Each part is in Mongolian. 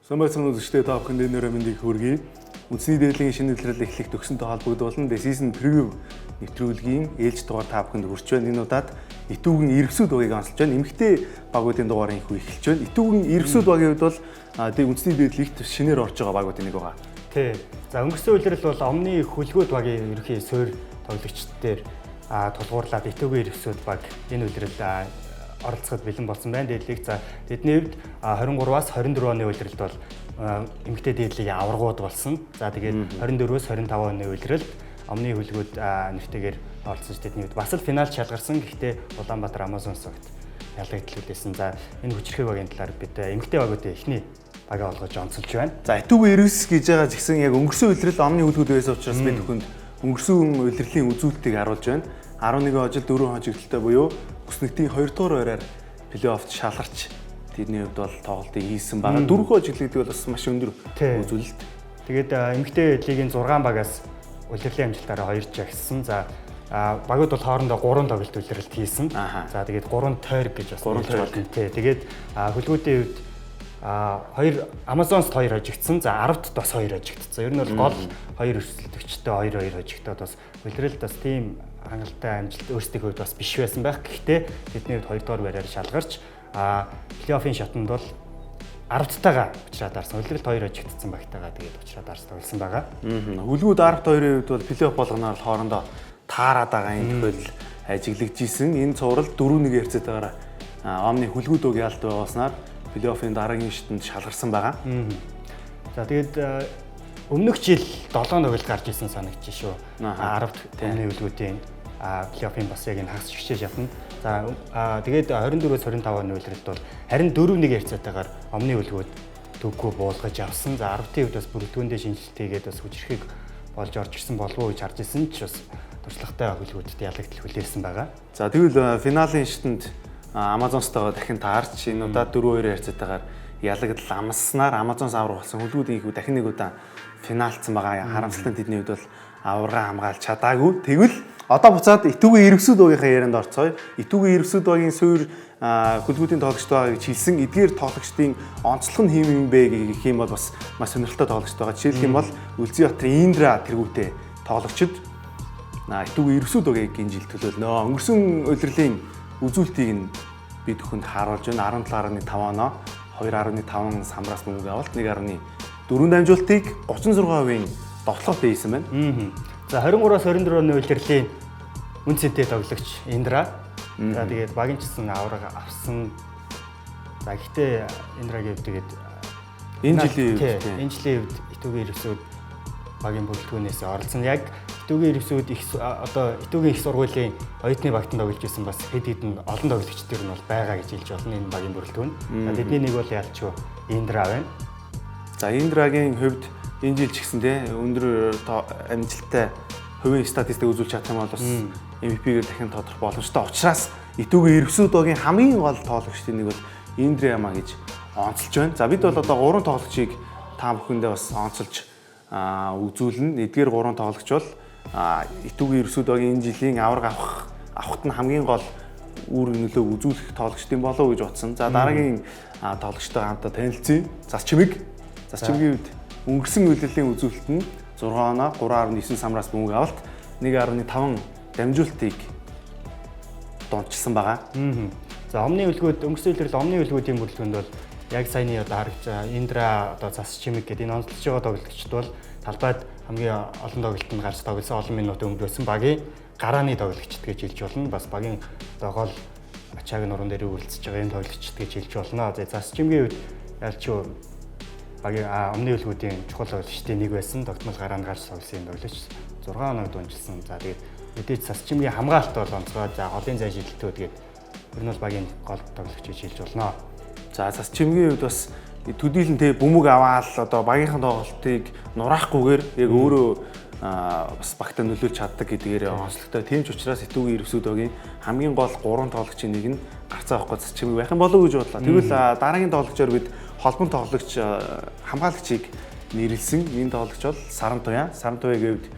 Самбайцхан үзэгчдээ та бүхэнд энэ мэндийг хүргэе. Үндэсний дээдлийн шинэ нэвтрэл эхлэх төгсөнтэй холбогдуулан The Season Preview нэвтрүүлгийн ээлж дугаар та бүхэнд хүрч байна. Энэ удаад Итүүгийн Иргэсүүд багийг онцолж байна. Эмэгтэй багуудын дугаарын их эхэлж байна. Итүүгийн Иргэсүүд багийн хувьд бол үндэсний дээдлэгт шинээр орж байгаа багуудын нэг байгаа. Тий. За өнгөрсөн үеэр бол Омны хөлгүүд багийн ерөнхий суурь тоглогчдээр тулгуурлаад Итүүгийн Иргэсүүд баг энэ үеэрэл оролцоход бэлэн болсон байна. Дээдлийг за тэдний хувьд 23-аас 24 оны үеэрэлд бол эмэгтэй дээдлийн аваргууд болсон. За тэгээд 24-өөс 25 оны үеэрэлд Омны хөлгүүд нэртэйгээр оролцсон тэдний хувьд бас л финалд шалгарсан. Гэхдээ Улаанбаатар Амазонс багт ялагдчихлээсэн. За энэ хүчирхэг багийн талаар бид эмэгтэй багуудын эхний багаа олгож онцолж байна. За Итүүгийн Иргэс гэж байгаа ч гэсэн яг өнгөрсөн үеэрэл Омны хөлгүүд байсан учраас бид бүхэнд өнгөрсөн үеэрлийн үзүүлэлтийг харуулж байна. 11 хожил 4 хожигдолтой буюу бүснэгтийн 2 дугаар байраар плей-оффт шалгарч тэдний хувьд бол тоглолтыг хийсэн байгаа. 4 хожигдол гэдэг бол бас маш өндөр үзүүлэлт. Тэгээд эмэгтэй лигийн 6 багаас улирлын амжилтаараа 2 жагссан. За багууд бол хоорондоо 3 тоглолт улирлалт хийсэн. За тэгээд 3 тойрог гэж бас хэлж болно. Тэгээд хөлгүүдийн хувьд 2 Амазонс 2 хожигдсан. За 10-т бас 2 хожигдсан. Ер нь бол гол 2 өрсөлдөгчтэй 2-2 хожигдоод бас улирлалт бас тийм хангалттай амжилт өөрсдийнхөө хувьд бас биш байсан байх. Гэхдээ тэдний хувьд 2 дугаар байраар шалгарч плей-оффын шатанд бол 10-таагаа учраад дарсан. Улирлалт 2 хожигдсан багтайгаа тэгээд учраад дарс тоглосон байгаа. Хөлгүүд 10-2-ийн хувьд бол плей-офф болгоноор хоорондоо таарад байгаа энэ тохиолдол ажиглагдчихсэн. Энэ цуврал 4-1 ярцаатайгаар Омны хөлгүүд ялт байгааснаар плей-оффын дараагийн шатанд шалгарсан байгаа. За тэгээд өмнөх жил 7 тоглолт гарч ирсэн санагдчих шүү. 10-т Омны хөлгүүдийн плей-оффын бас яг энэ хагас шигчээ шатна. За тэгээд 24-өөс 25 оны үеэрэлд бол харин 4-1 ярцаатайгаар Омны хөлгүүд төггөө буулгаж авсан. За 10-ийн хувьд бас бүрэлдэхүүндээ шинжилт хийгээд бас хүчирхэг болж орж ирсэн болов уу гэж харж ирсэн ч бас туршлагатай хөлгүүдэд ялагдтал хүлээсэн байгаа. За тэгвэл финалийн шатанд Амазонстойгоо дахин таарч энэ удаад 4-2 ярцаатайгаар ялагдал амснаар Амазонс аврах болсон хөлгүүдийн их дахин нэг удаа финалцсан байгаа. Харамсалтай тэдний хувьд бол аварга хамгаалж чадаагүй. Тэгвэл одоо буцаад Итүүгийн Иргэсүүд багийнхаа ярианд орцгоё. Итүүгийн Иргэсүүд багийн суурь хөлгүүдийн тоглогчд байгаа гэж хэлсэн. Эдгээр тоглогчдын онцлог нь хэм юм бэ гэх юм бол бас маш сонирхолтой тоглогчд байгаа. Жишээлх юм бол Үлзийбаатарын Индра тэргүүтэй тоглогчд Итүүгийн Иргэсүүд багийг энэ жил төлөөлнө. Өнгөрсөн улирлын үзүүлэлтийг нь бид бүхэнд харуулж байна. 17.5 оноо 2.5 самраас мөнгө авалт 1.4 дамжуултыг 36% довтлоотой хийсэн байна. За 23-аас 24 оны улирлын үн цэнтэй тоглогч Индра. За тэгээд багийн чсэн авраг авсан. За гэхдээ Индрагийн хувьд тэгээд энэ жилийн хувьд Итүүгийн Иргэсүүд багийн бүрэлдэхүүнээс оролцсон. Яг Итүүгийн Иргэсүүд Итүүгийн их сургуулийн оюутны багтанд тоглож байсан бас хэд хэдэн олон тоглогчдэр нь бол байгаа гэж хэлж болно энэ багийн бүрэлдэхүүн. Тэдний нэг бол ялчгүй Индра байна. За Индрагийн хувьд энэ жил ч гэсэндээ өндөр амжилттай хувийн статистик үзүүлж чадсан бол бас MVP-гээр дахин тодорхой боломжтой. Учираас Итүүгийн Иргэсүүд багийн хамгийн гол тоглогчдын нэг бол Индра Яма гэж онцолж байна. За бид бол одоо 3 тоглогчийг та бүхэндээ бас онцолж үзүүлнэ. Эдгээр 3 тоглогч бол Итүүгийн Иргэсүүд багийн энэ жилийн аварга авахт нь хамгийн гол үүрэг нөлөөг үзүүлэх тоглогчдын болов уу гэж утсан. За дараагийн тоглогчтой хамтаа танилцъя. Засчимгийн үед өнгөрсөн үеэрлийн үзүүлэлт нь 6 оноо 3.9 самраас мөнгө авалт 1.5 дамжуултыг дончилсан байгаа. За Омны хөлгүүд өнгөрсөн үеэрл Омны хөлгүүдийн бүрэлдэхүүнд бол яг саяны одоо харагч Индра одоо Засчимэг гэдэг энэ онцлж байгаа тоглогчд бол талбайд хамгийн олон тоглолтод гарч тоглосон олон минут өнгөрөөсөн багийн гарааны тоглогчд гэж хэлж болно. Бас багийн одоо гол ачааг нуруунд дээр үйлцэж байгаа энэ тоглогчд гэж хэлж болно. За Засчимгийн үед ялчгүй багийн Омны хөлгүүдийн чухал тоглогчдын нэг байсан. Тогтмол гараанд гарч тоглосон энэ тоглогч 6 оноо дунжилсан. За тэгээд мэдээж Засчимгийн хамгаалалт бол онцгой. За голын зай шилэлтүүд тэгээд ер нь бол багийн гол тоглогч гэж хэлж болно. За Засчимгийн хувьд бас төдийлөн бөмбөг аваад одоо багийнхаа тоглолтыг нураахгүйгээр яг өөрөө бас багтаа нөлөөлж чаддаг гэдгээр онцлогтой. Тийм ч учраас Итүүгийн Ерөвсүдогийн хамгийн гол 3 тоглогчийн нэг нь гарцаа авахгүй Засчимэг байх юм болов уу гэж бодлоо. Тэгвэл дараагийн тоглогчоор бид холбон тоглогч хамгаалагчийг нэрлсэн. Энэ тоглогч бол Саран Туяа. Саран Туяагийн хувьд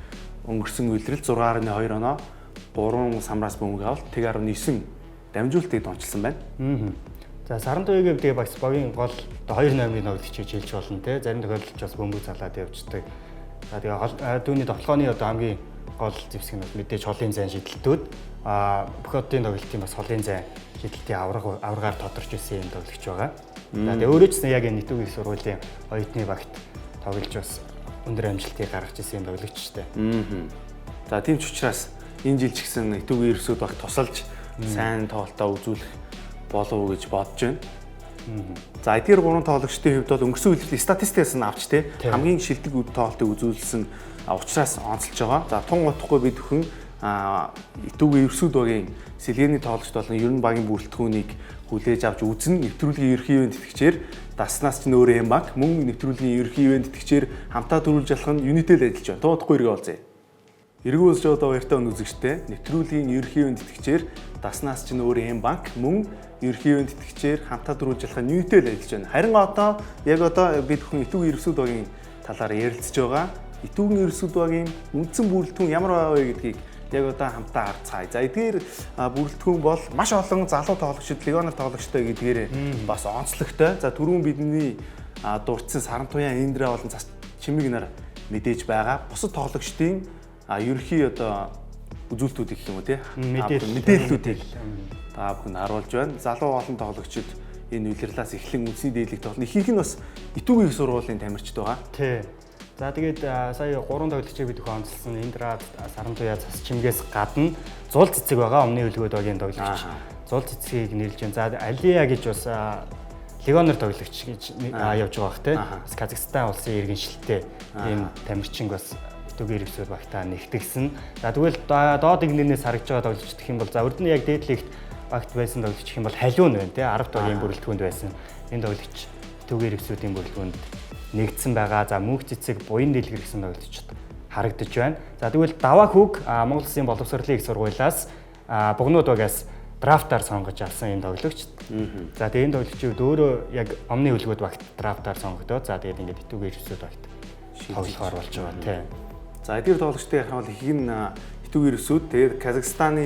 өнгөрсөн үйлрэл 6.2 оноо 3 самраас бөмбөг авалт 1.9 дамжуултыг дончилсан байна. За Саран Туяагийн хувьд багс богийн гол 2-8-ийн тоглогч гэж хэлж болно те. Зарим тохиолдолд бас бөмбөг залаад явждаг. За тэгээ түүний тоглооны одоо хамгийн гол зэвсэг нь мэдээж холын зайн шидэлтүүд бүх одын тоглолтын бас холын зайн шидэлтийн аврагаар тодорч ирсэн юм тоглогч байгаа. За тэгээ өөрөө ч яг энэ Итүүгийн сургуулийн оюутны багт тоглож бас өндөр амжилтыг гаргаж ирсэн юм тоглогч штэ. За тийм ч учраас энэ жил ч гэсэн Итүүгийн Ерөөсөд багт тусалж сайн тоглолтоо үзүүлэх болов уу гэж бодож байна. За эдгээр 3 тоглогчдын хувьд бол өнгөрсөн үеэрлийн статистикаас нь авч те хамгийн шилдэг тоглолтыг үзүүлсэн учраас онцолж байгаа. За тун утгагүй бид өхөн Итүүгийн Ерөөсөдгийн сэлгээний тоглогчд болон ер нь багийн бүрэлдэхүүнийг хүлээж авч үзэн нэвтрүүлгийн ерөнхий ивент тэтгэгчээр даснаас ч нөөрэ юм баг мөн нэвтрүүлгийн ерөнхий ивент тэтгэгчээр хамтаа төрүүлж ялах нь юнитэл ажиллаж байна. Тун утгагүй эргээ олзъя. Эргүүлж одоо баяртай үзэгчтэй нэвтрүүлгийн ерөнхий ивент тэтгэгчээр даснаас ч нөөрэ юм банк мөн ерөнхий ивент тэтгэгчээр хамтаа төрүүлж ялах нь юнитэл ажиллаж байна. Харин одоо бид бүхэн Итүүгийн Ерөөсөдгийн талаар ярилцж байгаа. Итүүгийн Ерөөсөдгийн үндсэн бүрэлдэхүүн ямар байгаа вэ гэдгийг яг одоо хамтаа харцгаая. За эдгээр бүрэлдэхүүн бол маш олон залуу тоглогчид, легионер тоглогчтой гэдгээр бас онцлогтой. За түрүүн бидний дурдсан Саран Туяа, Индра болон Засчимэг нар мэдээж байгаа. Бусад тоглогчдын ерөнхий одоо үзүүлэлтүүд гэх юм уу тий мэдээллүүдийг та бүхэн харуулж байна. Залуу олон тоглогчид энэ үйлрлээс эхлэн үндэсний дээлэгт болно. Ихэнх нь бас Итүүгийн их сургуулийн тамирчид байгаа. Тий. За тэгээд сая 3 тоглогчийг бид өхөн онцлсан Индра, Саран Туяа, Засчимгээс гадна Зул Цэцэг байгаа. Өмнө үлгөөд багийн тоглогч. Зул Цэцгийг нэрлж байна. За Алия гэж бас легионер тоглогч гэж явж байгаа бах тий. Бас Казахстан улсын иргэншилтэй ийм тамирчин бас Итүүгийн Ерөөсөд багтаа нэгтгэсэн. За тэгвэл доод игнэрнээс харагдж байгаа тоглогч гэх юм бол за урд нь яг дээдлэгт багт байсан тоглогч гэх юм бол Халиун байна тий. 10 дугийн бүрэлдэхүүнд байсан. Энэ тоглогч Итүүгийн Ерөөсөдийн бүрэлдэхүүнд нэгдсэн байгаа. За Мөнх Цэцэг буян дэлгэр гэсэн тоглогчд харагдаж байна. За тэгвэл Даваа Хүүг Монгол Улсын боловсролын их сургуулиас Бугнууд багаас драфтаар сонгож авсан энэ тоглогч. За тэгээ энэ тоглогчид өөрөө яг Омны хөлгүүд багт драфтаар сонгогдоод за тэгээд ингээд Итүүгийн Ерөөсөд багт тоглохоор болж байгаа тий. За эдгээр тоглогчдын ярих бол их нь Итүүгийн Ерөөсөд тэгээд Казахстан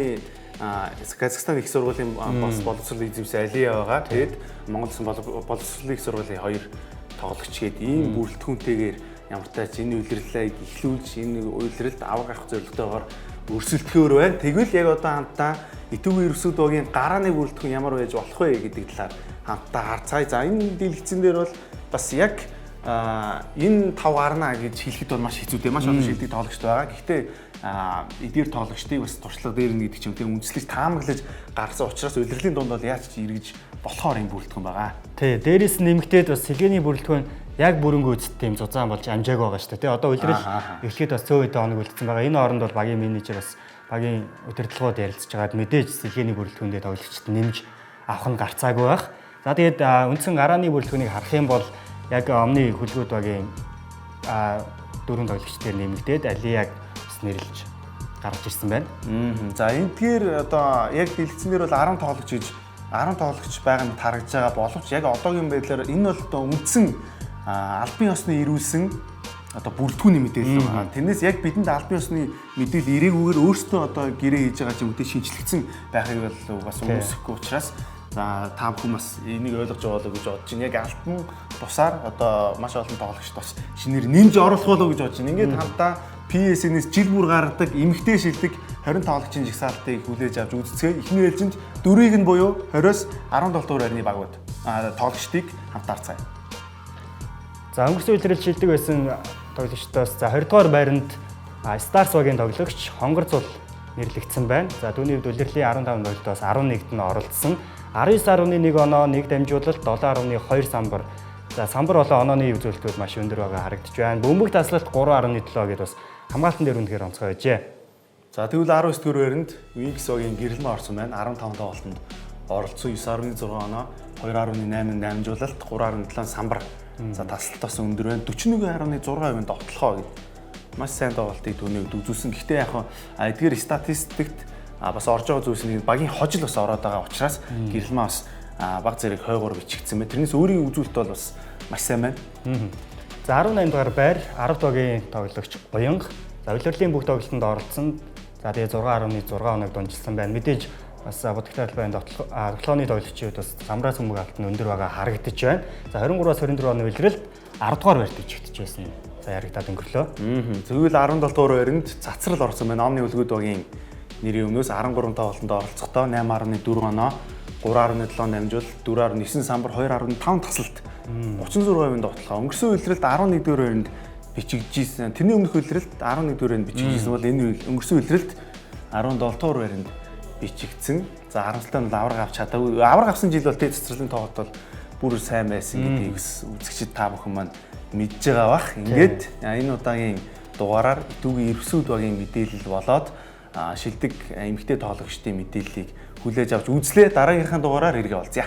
их сургуулийн бас боловсролын эзэмшсэн Алия байгаа. Тэгээд Монгол Улсын боловсролын их сургуулийн 2 тоглогч гээд ийм бүрэлдэхүүнтэйгээр ямартай ч энэ үйлрэлийг эхлүүлж энэ үйлрэлд авраг гарах зорилготойгоор өрсөлдөхөөр байна. Тэгвэл яг одоо хамтдаа Итүүгийн Ерөөсөдгийн гарааны бүрэлдэхүүн ямар байж болох вэ гэдэг талаар хамтдаа харцгаая. За энэ дэлгэцэн дээр бол бас яг энэ 5 гарна гэж хэлэхэд бол маш хэцүү дээ. Маш олон шилдэг тоглогчд байгаа. Гэхдээ эдгээр тоглогчдыг бас туршлага дээр нь гэдэг ч юм те үндэслэж таамаглаж гарсан учраас улирлын дунд бол яаж ч эргэж болохоор юм бүрэлдэхүүн байгаа. Тий, дээрээс нэмэгдээд бас сэлгээний бүрэлдэхүүн яг бүрэнгүй үзттэй юм зузаан болж амжааг байгаа шүү дээ. Тий, одоо улирал эхлэхэд бас цөөн хэдэн хоног үлдсэн байгаа. Энэ оронд бол багийн менежер бас багийн удирдлагууд ярилцж байгаад мэдээж сэлгээний бүрэлдэхүүндээ тоглогчд нэмж авах нь гарцаагүй байх. За тэгээд үндсэн гарааны бүрэлдэхүүнийг харах юм бол яг Омны хөлгүүд багийн 4 тоглогчдээр нэмэгдээд Алияг бас нэрлэж гаргаж ирсэн байна. За эндгээр одоо яг дэлгэцнэр бол 10 тоглогч байгаа нь тарагдж байгаа боловч яг одоогийн байдлаар энэ бол одоо үндсэн албан ёсны ирүүлсэн одоо бүрэлдэхүүний мэдээлэл байна. Тэрнээс яг бидэнд албан ёсны мэдээлэл ирээгүйгээр өөрсдөө одоо гэрээ хийж байгаа чинь үдээ шинжлэгдсэн байхыг бол бас үүсэхгүй учраас за та бүхэн бас энийг ойлгож байгаа болов уу гэж бодож байна. Яг альбан тусаар одоо маш олон тоглогчд бас шинээр нэмж оруулах болов уу гэж бодож байна. Ингээд хамтаа PSN-ээс жил бүр гаргадаг эмэгтэй шилдэг 20 тоглогчийн жигсаалтыг хүлээж авч үздэцгээ эхний ээлжинд 4-ийг нь буюу 20-оос 17 дугаар байрны багууд тоглогчдыг хамтаарцгаая. За өнгөрсөн үйлрэл шилдэг байсан тоглогчдоос за 20 дугаар байранд Stars багийн тоглогч Хонгор Зул нэрлэгдсэн байна. За түүний хувьд улирлын 15 тоглолтоос 11-д нь оролцсон. 19.1 оноо, 1 дамжуулалт, 7.2 самбар. За самбар болон онооны үзүүлэлтүүд маш өндөр байгаа харагдаж байна. Бөмбөг таслалт 3.7 гэдээ бас хамгаалтан дээр үнэхээр онцгой байжээ. За тэгвэл 19 дугаар байранд Wings багийн гэрэлмэ орсон байна. 15 тоглолтод оролцсон 9.6 оноо, 2.8 дамжуулалт, 3.7 самбар. За таслалт бас өндөр байна. 41.6% довтлохоо гэж маш сайн тоглолтыг түүний үед үзүүлсэн. Гэхдээ яг эдгээр статистикт бас орж байгаа зүйлс нэг багийн хожил бас ороод байгаа учраас гэрэлмээ бас баг зэрэг хойгоор бичигдсэн байна. Тэрнээс өөрийн үзүүлэлт бол бас маш сайн байна. За 18 дугаар байр 10 тогийн тоглогч Уянга. За улирлын бүх тоглолтод оролцсон. За тэгээ 6.6 хоног дунжилсан байна. Мэдээж бас будагтай албаны тоглооны тоглогчид бас самраас хүмүүг алт нь өндөр байгаа харагдаж байна. За 23-аас 24 оны улиралд 10 дугаар байрт бичигдэж байсан. За яригадад өнгөрлөө. Тэгвэл 17 дугаар байранд цацрал орсон байна. Номны үлгүүд багийн нэрийн өмнөөс 13 тоглолтод оролцохдоо 8.4 оноо, 3.7 намжуул, 4.9 самбар, 2.5 тасалт 36% довтлоо. Өнгөрсөн улиралд 11 дугаар байранд бичигдсэн. Тэрний өмнөх улиралд 11 дугаар байранд бичигдсэн бол энэ өнгөрсөн улиралд 17 дугаар байранд бичигдсэн. За харамсалтай нь авраг авч чадаагүй. Авраг авсан жил бол тэг цэцэрлэгийн тоглолт бол бүр сайн байсан гэдгийг үзэгчид та бүхэн маань мэдж байгаа бах. Ингээд энэ удаагийн дугаараар Итүгийн Ирвсүүд багийн мэдээлэл болоод шилдэг эмэгтэй тоглогчдын мэдээллийг хүлээж авч үзлээ. Дараагийнхаа дугаараар иргэ олзъя.